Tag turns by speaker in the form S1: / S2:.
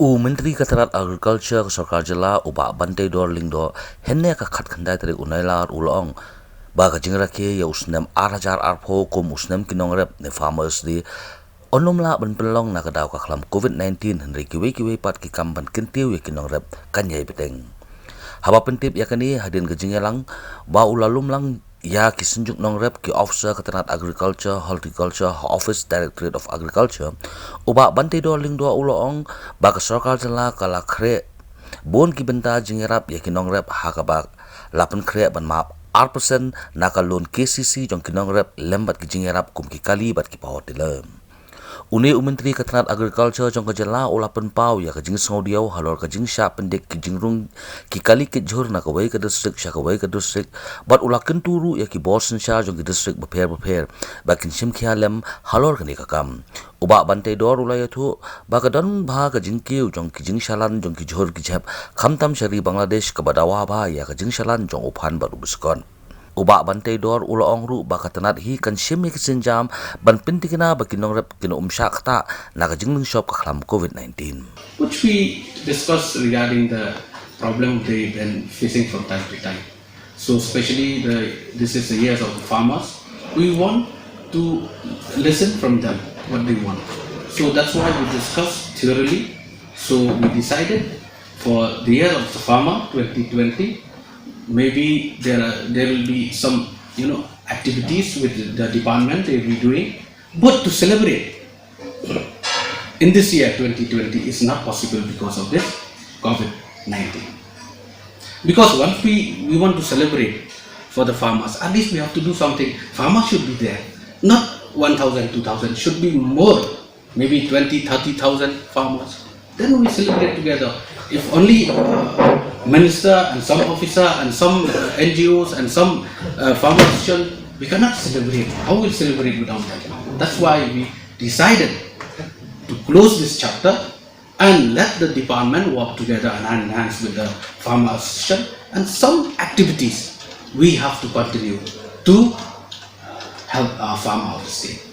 S1: Menteri Tnad Agriculture Sarkar Jala ubah bantai dor lingdo henne ka khat khandai tari unailar ulong ba ka jingra ke ya usnem 8,000 arpho kom usnem kinongrep ne farmers di onomla ban pelong na kadaw ka khlam COVID-19 henri kiwe pat ki kamban kintiu ya kinongrep kanyai beteng haba pentip yakani hadin ka jingelang ba ulalum lang ya kisenjuk Nongrep ki officer Tnad Agriculture Horticulture Office Directorate of Agriculture uba bantai do ling do ulong ba ka sarkar jala kala khre bon ki benta jingerap ya ki Nongrep hakabak lapan khre ban map 8% naka loan KCC jong ki Nongrep lembat ki jingerap kum ki kali bat ki pahotel Uni Menteri Tnad Agriculture jong ka jala ulapan pau ya ka jing sngodiau halor ka jing sha pendek ki jingrung ki kali ki jhur na ka wai ka district sha ka wai ka district bat ulakan turu ya ki bosen sha jong ki district beper ba kin sim khialem halor ka ni ka kam uba bantai dor ulaya thu ba ka dan bha ka jing kiu jong ki jing shalan jong ki jhur ki jhap khamtam shari Bangladesh ka badawa ba ya ka jing shalan jong uphan baru buskon uba bantai dor ulong ru ba Tnad hi kan shimi kisinjam ban Pynthikna ba Nongrep kino Shah Ktah na ka jingling shop ka khlam COVID-19
S2: which we discussed regarding the problem they've been facing from time to time. So especially this is the years of the farmers. We want to listen from them what they want. So that's why we discussed thoroughly. So we decided for the year of the farmer 2020. Maybe there will be some activities with the department they will be doing, but to celebrate in this year 2020 is not possible because of this COVID-19. Because once we want to celebrate for the farmers, at least we have to do something. Farmers should be there, not 1,000, 2,000, should be more, maybe 20, 30,000 farmers. Then we celebrate together. If only minister and some officer and some NGOs and some farmers, we cannot celebrate. How will we celebrate without them? That's why we decided to close this chapter and let the department work together and hand in hands with the farmer association, and some activities we have to continue to help our farmer of the state.